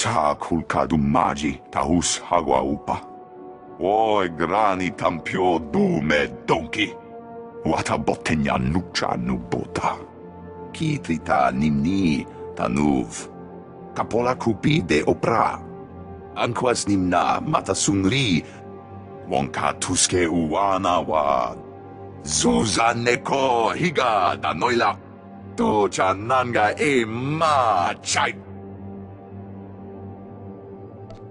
Sa kulkadu maji tahus hagwa upa. Oi grani tampio dume donki. Wata botenya nucha nubota. Kitrita nimni tanuv. Kapola kupi de opra. Anquas nimna matasungri. Wonka tuske uwana wa. Zuza neko higa da noila. To chananga e ma chai.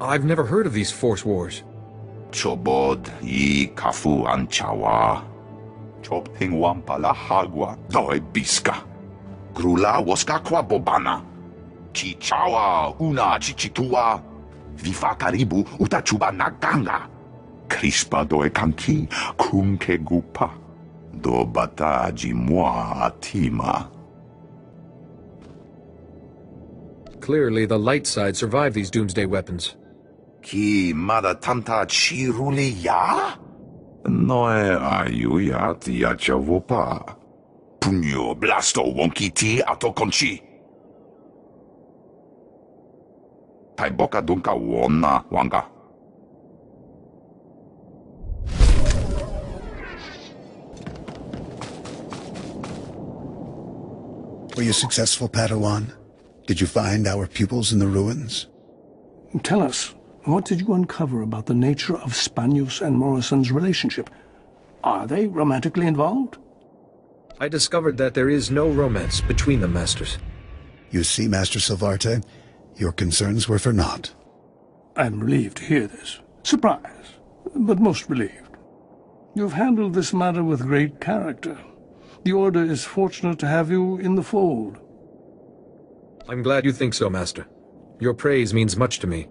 I've never heard of these force wars. Chobod yi kafu anchawa. Chopting wampala hagwa doi biska. Grula waska kwa bobana. Chichawa una chichitua. Vifa karibu utachuba naganga. Crispa doi kanki kumke gupa. Do bataji moi atima. Clearly, the light side survived these doomsday weapons. Ki mada tanta chiruli ya? Noe ayuya tia chavopa. Punyo blasto wonki ti ato konchi. Taiboka dunka wona wanga. Were you successful, Padawan? Did you find our pupils in the ruins? Tell us, what did you uncover about the nature of Spanius and Morrison's relationship? Are they romantically involved? I discovered that there is no romance between them, Masters. You see, Master Silvarte, your concerns were for naught. I'm relieved to hear this. Surprised, but most relieved. You've handled this matter with great character. The Order is fortunate to have you in the fold. I'm glad you think so, Master. Your praise means much to me.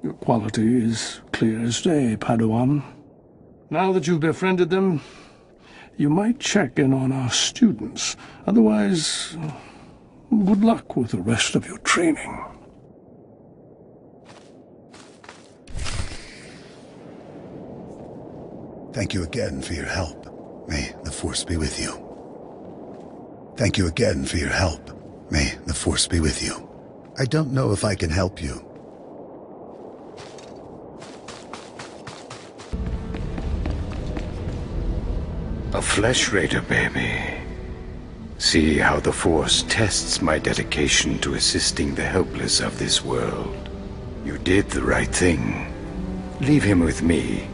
Your quality is clear as day, Padawan. Now that you've befriended them, you might check in on our students. Otherwise, good luck with the rest of your training. Thank you again for your help. May the Force be with you. Thank you again for your help. May the Force be with you. I don't know if I can help you. A flesh raider, baby. See how the Force tests my dedication to assisting the helpless of this world. You did the right thing. Leave him with me.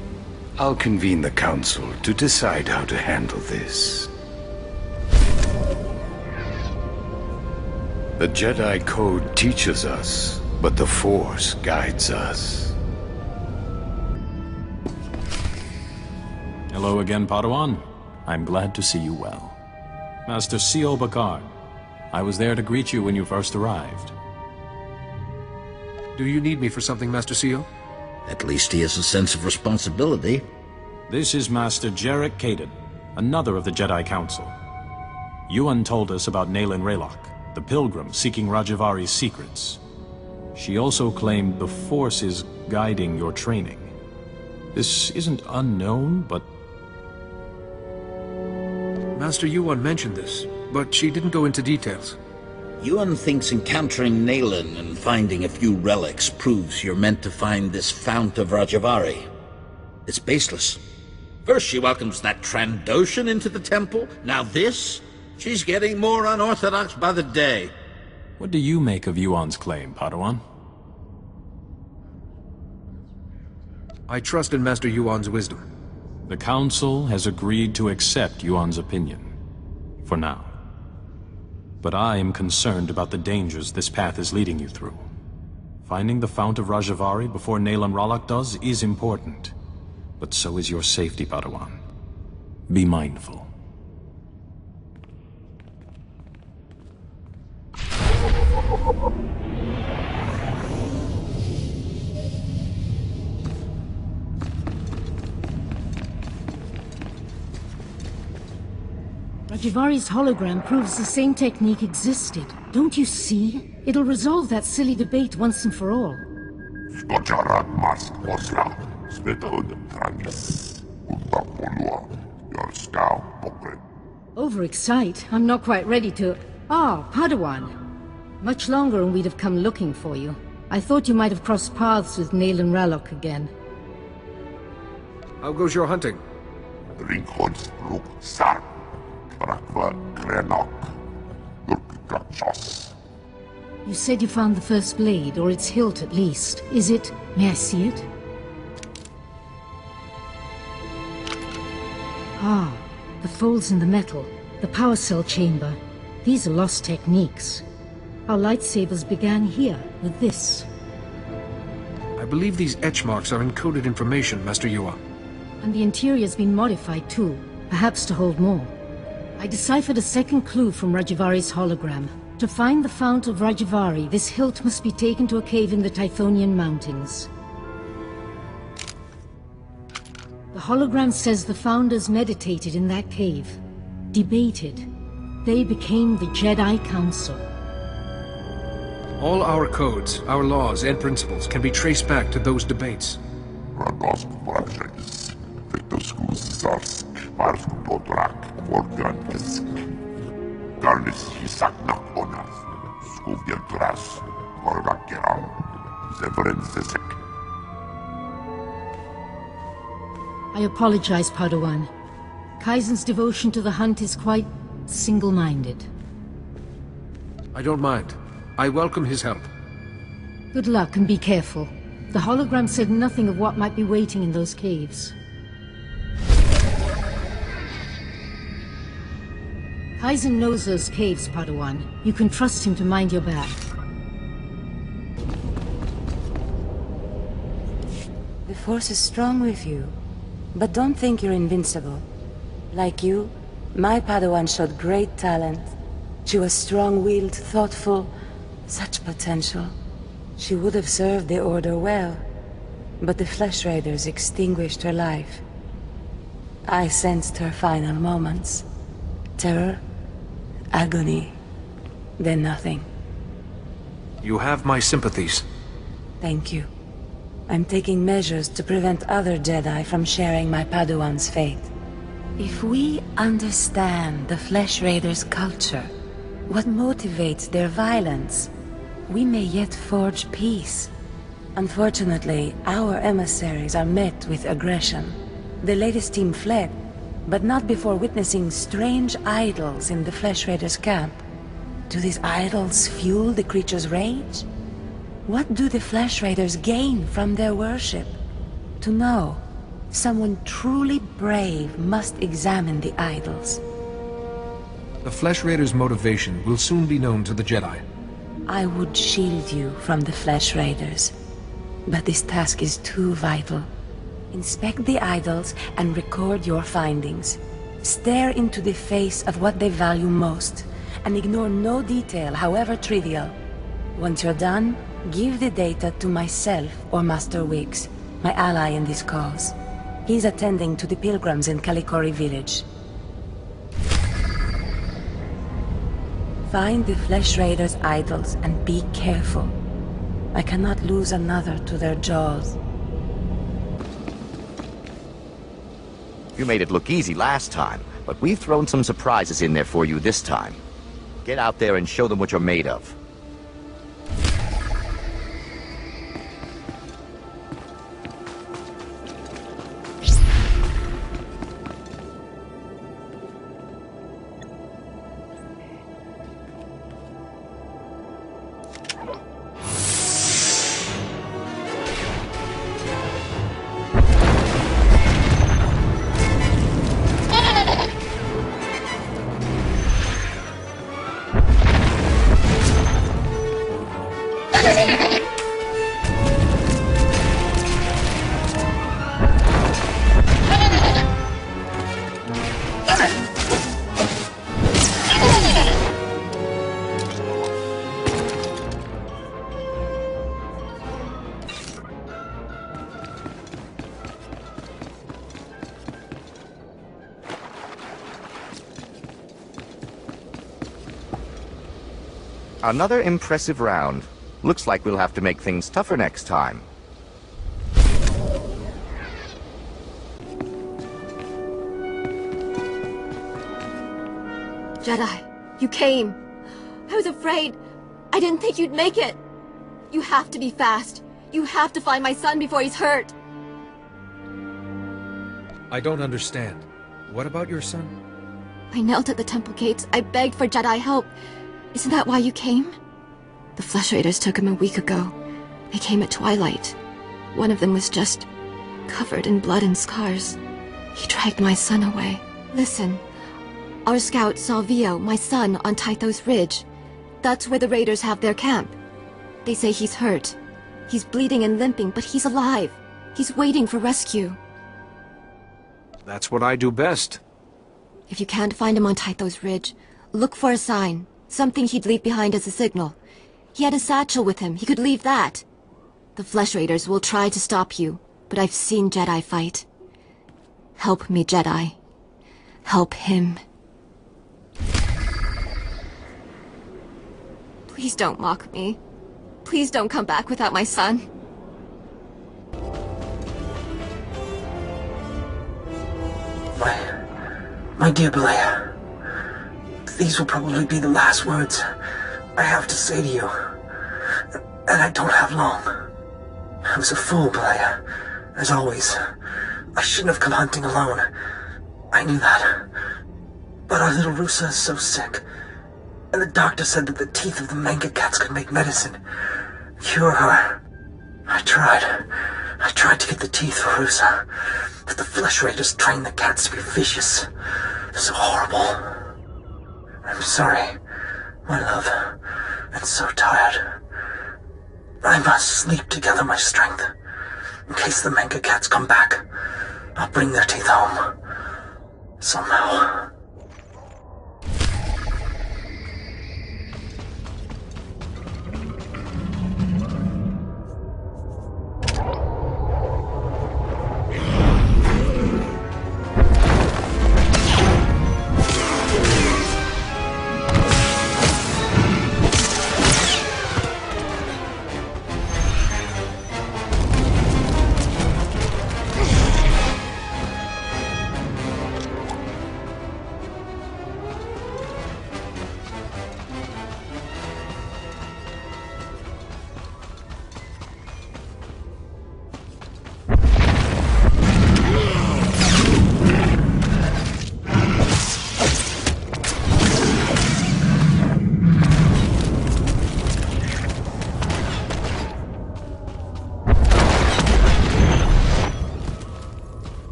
I'll convene the Council to decide how to handle this. The Jedi Code teaches us, but the Force guides us. Hello again, Padawan. I'm glad to see you well. Master C.O. Bakar, I was there to greet you when you first arrived. Do you need me for something, Master Seal? At least he has a sense of responsibility. This is Master Jarek Kaden, another of the Jedi Council. Yuan told us about Naylan Raylock, the pilgrim seeking Rajavari's secrets. She also claimed the Force is guiding your training. This isn't unknown, but... Master Yuan mentioned this, but she didn't go into details. Yuan thinks encountering Naylan and finding a few relics proves you're meant to find this Fount of Rajavari. It's baseless. First she welcomes that Trandoshan into the temple, now this? She's getting more unorthodox by the day. What do you make of Yuan's claim, Padawan? I trust in Master Yuan's wisdom. The Council has agreed to accept Yuan's opinion. For now. But I am concerned about the dangers this path is leading you through. Finding the Fount of Rajavari before Naylan Raylock does is important. But so is your safety, Padawan. Be mindful. Rajavari's hologram proves the same technique existed. Don't you see? It'll resolve that silly debate once and for all. Overexcite? I'm not quite ready to... Ah, Padawan. Much longer and we'd have come looking for you. I thought you might have crossed paths with Nayland Rallock again. How goes your hunting? Ringhons luk sarp. Rakva Grenok. Lurkikachos. You said you found the first blade, or its hilt at least. Is it... may I see it? Ah, the folds in the metal, the power cell chamber. These are lost techniques. Our lightsabers began here, with this. I believe these etch marks are encoded information, Master Yua. And the interior's been modified too, perhaps to hold more. I deciphered a second clue from Rajavari's hologram. To find the Fount of Rajavari, this hilt must be taken to a cave in the Typhonian Mountains. The hologram says the Founders meditated in that cave, debated. They became the Jedi Council. All our codes, our laws and principles can be traced back to those debates. Radosk Vlajens. Victoskus Zarsk. Varsk Podrak. Morgantisk. Garnis Hisaknak Onas. Skuvjentras. Vorgakeram. Severin Sisek. I apologize, Padawan. Kaizen's devotion to the hunt is quite single-minded. I don't mind. I welcome his help. Good luck and be careful. The hologram said nothing of what might be waiting in those caves. Kaizen knows those caves, Padawan. You can trust him to mind your back. The Force is strong with you, but don't think you're invincible. Like you, my Padawan showed great talent. She was strong-willed, thoughtful, such potential. She would have served the Order well, but the Flesh Raiders extinguished her life. I sensed her final moments. Terror, agony, then nothing. You have my sympathies. Thank you. I'm taking measures to prevent other Jedi from sharing my Padawan's fate. If we understand the Flesh Raiders' culture, what motivates their violence, we may yet forge peace. Unfortunately, our emissaries are met with aggression. The latest team fled, but not before witnessing strange idols in the Flesh Raiders' camp. Do these idols fuel the creature's rage? What do the Flesh Raiders gain from their worship? To know, someone truly brave must examine the idols. The Flesh Raiders' motivation will soon be known to the Jedi. I would shield you from the Flesh Raiders, but this task is too vital. Inspect the idols and record your findings. Stare into the face of what they value most, and ignore no detail, however trivial. Once you're done, give the data to myself or Master Wiggs, my ally in this cause. He's attending to the pilgrims in Kalikori village. Find the Flesh Raiders' idols and be careful. I cannot lose another to their jaws. You made it look easy last time, but we've thrown some surprises in there for you this time. Get out there and show them what you're made of. Another impressive round. Looks like we'll have to make things tougher next time. Jedi, you came. I was afraid. I didn't think you'd make it. You have to be fast. You have to find my son before he's hurt. I don't understand. What about your son? I knelt at the temple gates. I begged for Jedi help. Isn't that why you came? The Flesh Raiders took him a week ago. They came at twilight. One of them was just covered in blood and scars. He dragged my son away. Listen, our scout saw Vio, my son, on Tythos Ridge. That's where the Raiders have their camp. They say he's hurt. He's bleeding and limping, but he's alive. He's waiting for rescue. That's what I do best. If you can't find him on Tythos Ridge, look for a sign. Something he'd leave behind as a signal. He had a satchel with him. He could leave that. The Flesh Raiders will try to stop you, but I've seen Jedi fight. Help me, Jedi. Help him. Please don't mock me. Please don't come back without my son. My dear Belaya, these will probably be the last words I have to say to you. And I don't have long. I was a fool, Belaya, as always. I shouldn't have come hunting alone. I knew that. But our little Rusa is so sick. And the doctor said that the teeth of the manga cats could make medicine. Cure her. I tried to get the teeth for Rusa. But the Flesh Raiders trained the cats to be vicious. So horrible. I'm sorry, my love. I'm so tired. I must sleep to gather my strength. In case the manga cats come back, I'll bring their teeth home. Somehow.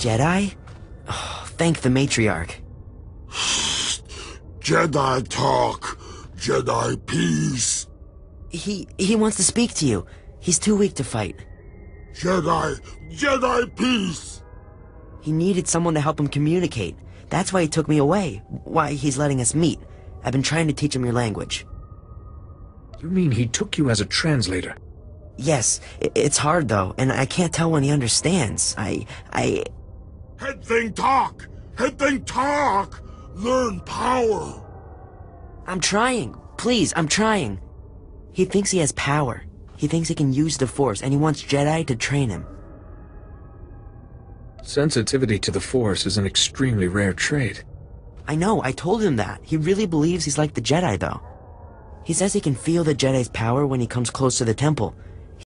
Jedi? Oh, thank the matriarch. Jedi talk. Jedi peace. He wants to speak to you. He's too weak to fight. Jedi peace. He needed someone to help him communicate. That's why he took me away. Why he's letting us meet. I've been trying to teach him your language. You mean he took you as a translator? Yes, it's hard though, and I can't tell when he understands. Head thing talk! Head thing talk! Learn power! I'm trying. Please, I'm trying. He thinks he has power. He thinks he can use the Force, and he wants Jedi to train him. Sensitivity to the Force is an extremely rare trait. I know, I told him that. He really believes he's like the Jedi, though. He says he can feel the Jedi's power when he comes close to the temple,